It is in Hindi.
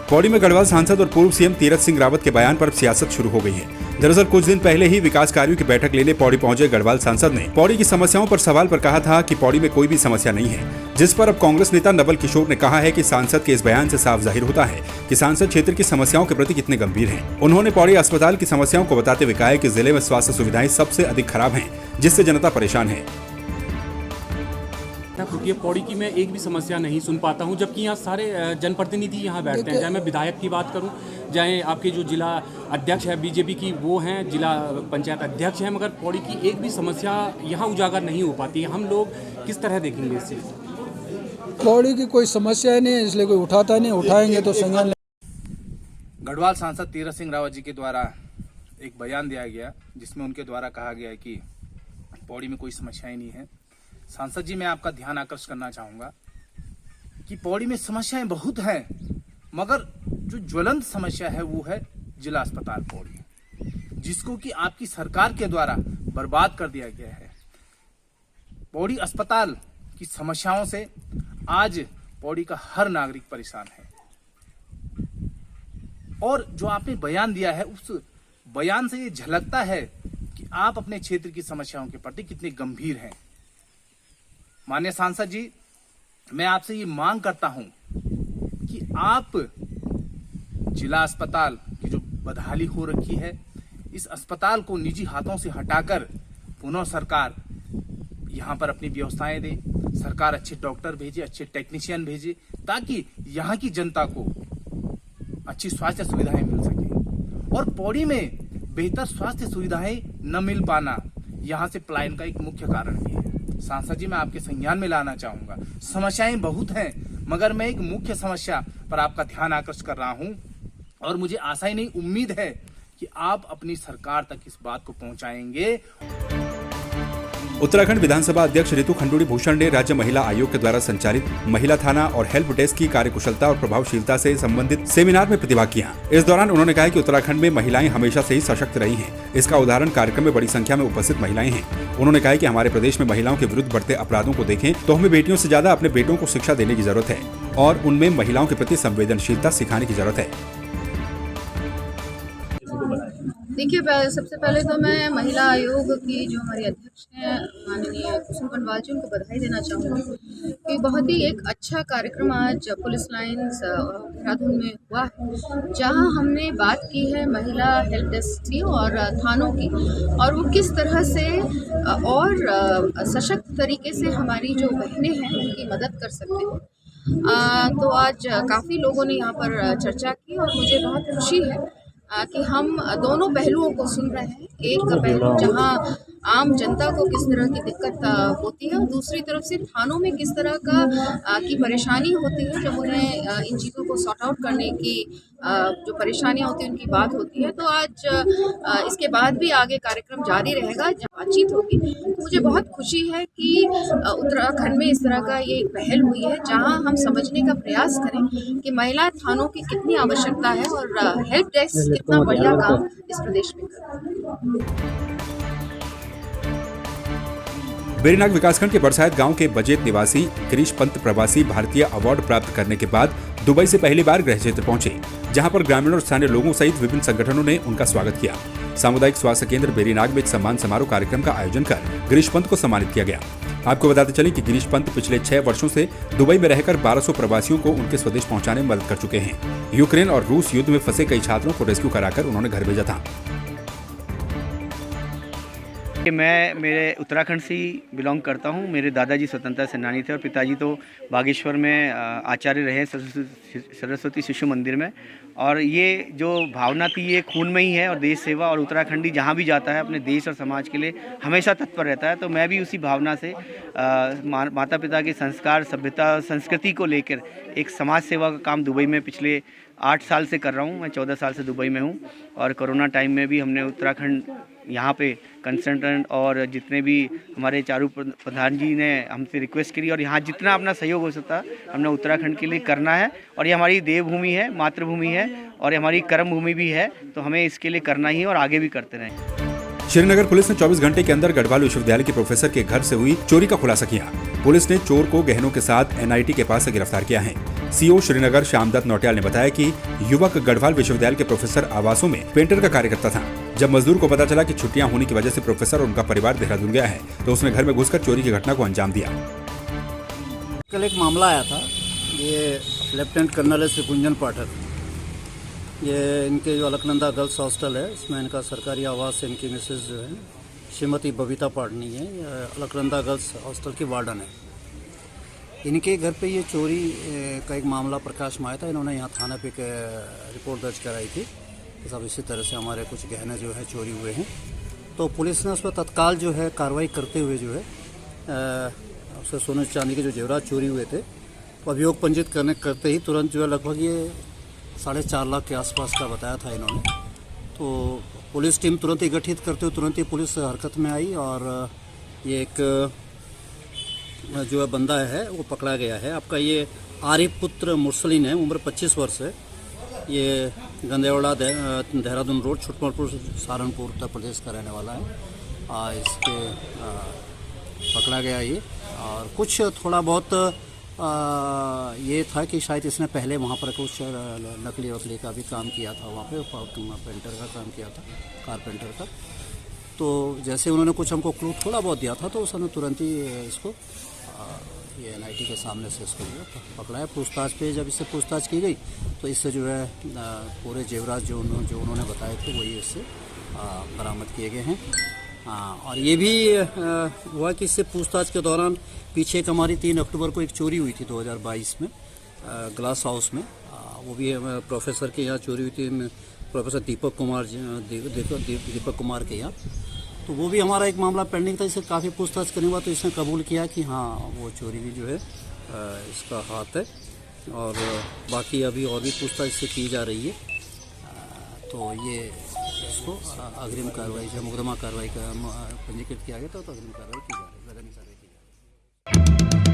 पौड़ी में गढ़वाल सांसद और पूर्व सीएम तीरथ सिंह रावत के बयान पर सियासत शुरू हो गई है। दरअसल कुछ दिन पहले ही विकास कार्यों की बैठक लेने पौड़ी पहुंचे गढ़वाल सांसद ने पौड़ी की समस्याओं पर सवाल पर कहा था कि पौड़ी में कोई भी समस्या नहीं है, जिस पर अब कांग्रेस नेता नवल किशोर ने कहा है कि सांसद के इस बयान से साफ जाहिर होता है कि सांसद क्षेत्र की समस्याओं के प्रति कितने गंभीर हैं। उन्होंने पौड़ी अस्पताल की समस्याओं को बताते हुए कहा कि जिले में स्वास्थ्य सुविधाएं सबसे अधिक खराब हैं, जिससे जनता परेशान है। क्योंकि पौड़ी की मैं एक भी समस्या नहीं सुन पाता हूं, जबकि यहाँ सारे जनप्रतिनिधि यहाँ बैठते हैं। चाहे मैं विधायक की बात करूं, चाहे आपके जो जिला अध्यक्ष है बीजेपी की वो हैं, जिला पंचायत अध्यक्ष हैं, मगर पौड़ी की एक भी समस्या यहाँ उजागर नहीं हो पाती है। हम लोग किस तरह देखेंगे इस चीज़? पौड़ी की कोई समस्या नहीं है, इसलिए कोई उठाता नहीं, उठाएंगे तो संज्ञान। गढ़वाल सांसद तीरथ सिंह रावत जी के द्वारा एक बयान दिया गया, जिसमें उनके द्वारा कहा गया है कि पौड़ी में कोई समस्याएं नहीं है। सांसद जी, मैं आपका ध्यान आकर्षित करना चाहूंगा कि पौड़ी में समस्याएं बहुत हैं, मगर जो ज्वलंत समस्या है वो है जिला अस्पताल पौड़ी, जिसको कि आपकी सरकार के द्वारा बर्बाद कर दिया गया है। पौड़ी अस्पताल की समस्याओं से आज पौड़ी का हर नागरिक परेशान है, और जो आपने बयान दिया है उस बयान से ये झलकता है कि आप अपने क्षेत्र की समस्याओं के प्रति कितने गंभीर हैं। माननीय सांसद जी, मैं आपसे ये मांग करता हूं कि आप जिला अस्पताल की जो बदहाली हो रखी है, इस अस्पताल को निजी हाथों से हटाकर पुनः सरकार यहां पर अपनी व्यवस्थाएं दे। सरकार अच्छे डॉक्टर भेजे, अच्छे टेक्नीशियन भेजे, ताकि यहां की जनता को अच्छी स्वास्थ्य सुविधाएं मिल सके। और पौड़ी में बेहतर स्वास्थ्य सुविधाएं न मिल पाना यहां से पलायन का एक मुख्य कारण भी है। सांसद जी, मैं आपके संज्ञान में लाना चाहूंगा, समस्याएं बहुत हैं, मगर मैं एक मुख्य समस्या पर आपका ध्यान आकर्षित कर रहा हूं, और मुझे आशा ही नहीं, उम्मीद है कि आप अपनी सरकार तक इस बात को पहुंचाएंगे। उत्तराखंड विधानसभा अध्यक्ष ऋतु खंडूड़ी भूषण ने राज्य महिला आयोग के द्वारा संचालित महिला थाना और हेल्प डेस्क की कार्यकुशलता और प्रभावशीलता से संबंधित सेमिनार में प्रतिभाग किया। इस दौरान उन्होंने कहा कि उत्तराखंड में महिलाएं हमेशा से ही सशक्त रही हैं। इसका उदाहरण कार्यक्रम में बड़ी संख्या में उपस्थित महिलाएं हैं। उन्होंने कहा कि हमारे प्रदेश में महिलाओं के विरुद्ध बढ़ते अपराधों को देखें तो हमें बेटियों से ज्यादा अपने बेटों को शिक्षा देने की जरूरत है, और उनमें महिलाओं के प्रति संवेदनशीलता सिखाने की जरूरत है। देखिए, सबसे पहले तो मैं महिला आयोग की जो हमारी अध्यक्ष हैं माननीय कुसुम पंडवाल जी, उनको बधाई देना चाहूँगी कि बहुत ही एक अच्छा कार्यक्रम आज पुलिस लाइन्स देहरादून में हुआ है, जहाँ हमने बात की है महिला हेल्प डेस्क की और थानों की, और वो किस तरह से और सशक्त तरीके से हमारी जो बहनें हैं उनकी मदद कर सकते हैं। तो आज काफ़ी लोगों ने यहाँ पर चर्चा की, और मुझे बहुत खुशी है कि हम दोनों पहलुओं को सुन रहे हैं। एक पहलू जहां आम जनता को किस तरह की दिक्कत होती है, दूसरी तरफ से थानों में किस तरह की परेशानी होती है जब उन्हें इन चीज़ों को सॉर्ट आउट करने की जो परेशानियां होती हैं उनकी बात होती है। तो आज इसके बाद भी आगे कार्यक्रम जारी रहेगा, बातचीत होगी। मुझे बहुत खुशी है कि उत्तराखंड में इस तरह का ये एक पहल हुई है, जहां हम समझने का प्रयास करें कि महिला थानों की कितनी आवश्यकता है और हेल्प डेस्क कितना बढ़िया काम इस प्रदेश में कर रहा है। बेरीनाग विकासखंड के बरसात गांव के बजेत निवासी गिरीश पंत प्रवासी भारतीय अवार्ड प्राप्त करने के बाद दुबई से पहली बार गृह क्षेत्र पहुंचे, जहां पर ग्रामीणों और स्थानीय लोगों सहित विभिन्न संगठनों ने उनका स्वागत किया। सामुदायिक स्वास्थ्य केंद्र बेरीनाग में एक सम्मान समारोह कार्यक्रम का आयोजन कर गिरीश पंत को सम्मानित किया गया। आपको बताते चलें कि गिरीश पंत पिछले 6 वर्षों से दुबई में रहकर 1200 प्रवासियों को उनके स्वदेश पहुंचाने में मदद कर चुके हैं। यूक्रेन और रूस युद्ध में फंसे कई छात्रों को रेस्क्यू कराकर उन्होंने घर भेजा था। मैं मेरे उत्तराखंड से ही बिलोंग करता हूं। मेरे दादाजी स्वतंत्रता सेनानी थे और पिताजी तो बागेश्वर में आचार्य रहे सरस्वती शिशु मंदिर में। और ये जो भावना थी ये खून में ही है, और देश सेवा, और उत्तराखंडी जहां भी जाता है अपने देश और समाज के लिए हमेशा तत्पर रहता है। तो मैं भी उसी भावना से माता पिता के संस्कार, सभ्यता, संस्कृति को लेकर एक समाज सेवा का काम दुबई में पिछले 8 साल से कर रहा हूँ। मैं 14 साल से दुबई में हूँ, और कोरोना टाइम में भी हमने उत्तराखंड यहाँ पे कंसल्टेंट और जितने भी हमारे चारू प्रधान जी ने हमसे रिक्वेस्ट करी, और यहाँ जितना अपना सहयोग हो सकता हमने उत्तराखंड के लिए करना है। और ये हमारी देवभूमि है, मातृभूमि है, और ये हमारी कर्म भूमि भी है, तो हमें इसके लिए करना ही है और आगे भी करते रहें। श्रीनगर पुलिस ने 24 घंटे के अंदर गढ़वाल विश्वविद्यालय के प्रोफेसर के घर से हुई चोरी का खुलासा किया। पुलिस ने चोर को गहनों के साथ NIT के पास से गिरफ्तार किया है। सीओ श्रीनगर श्यामदत्त नौटियाल ने बताया कि युवक गढ़वाल विश्वविद्यालय के प्रोफेसर आवासों में पेंटर का कार्य करता था। जब मजदूर को पता चला कि छुट्टियां होने की वजह से प्रोफेसर और उनका परिवार देहरादून गया है, तो उसने घर में घुसकर चोरी की घटना को अंजाम दिया। कल एक मामला आया था, ये लेफ्टिनेंट कर्नल श्री गुंजन पाठक, ये इनके जो अलकनंदा गर्ल्स हॉस्टल है, इसमें इनका सरकारी आवास है। इनकी मिसेज जो है श्रीमती बबीता पाटनी है, अलकनंदा गर्ल्स हॉस्टल की वार्डन है। इनके घर पे ये चोरी का एक मामला प्रकाश में आया था। इन्होंने यहाँ थाना पे रिपोर्ट दर्ज कराई थी कि सब इसी तरह से हमारे कुछ गहने जो है चोरी हुए हैं। तो पुलिस ने उस पर तत्काल जो है कार्रवाई करते हुए जो है उससे सोने चांदी के जो जेवरात चोरी हुए थे, अभियोग पंजीत करते ही तुरंत जो है लगभग ये 4.5 लाख के आसपास का बताया था इन्होंने। तो पुलिस टीम तुरंत ही गठित करते हुए तुरंत ही पुलिस हरकत में आई और ये एक जो है बंदा है वो पकड़ा गया है। आपका ये आरिफ पुत्र मुरसलीन है, उम्र 25 वर्ष है। ये गंदेवाड़ा देहरादून रोड छुटमलपुर सहारनपुर उत्तर प्रदेश का रहने वाला है। इसके पकड़ा गया ये, और कुछ थोड़ा बहुत ये था कि शायद इसने पहले वहाँ पर कुछ नकली वकली का भी काम किया था, वहाँ पे पेंटर का काम किया था, कारपेंटर का। तो जैसे उन्होंने कुछ हमको क्लू थोड़ा बहुत दिया था, तो उसने तुरंत ही इसको ये एनआईटी के सामने से इसको जो है पकड़ा है। पूछताछ पे जब इससे पूछताछ की गई तो इससे जो है पूरे जेवरात जो उन्होंने बताए थे वही इससे बरामद किए गए हैं। और ये भी हुआ कि इससे पूछताछ के दौरान पीछे एक हमारी 3 अक्टूबर को एक चोरी हुई थी 2022 में ग्लास हाउस में। वो भी प्रोफेसर के यहाँ चोरी हुई थी, प्रोफेसर दीपक कुमार के यहाँ। तो वो भी हमारा एक मामला पेंडिंग था। इससे काफ़ी पूछताछ करने के बाद तो इसने कबूल किया कि हाँ वो चोरी भी जो है इसका हाथ है, और बाकी अभी और भी पूछताछ इससे की जा रही है। तो ये इसको अग्रिम कार्रवाई जो मुकदमा कार्रवाई का पंजीकृत किया गया था, तो अग्रिम कार्रवाई की जा रही है,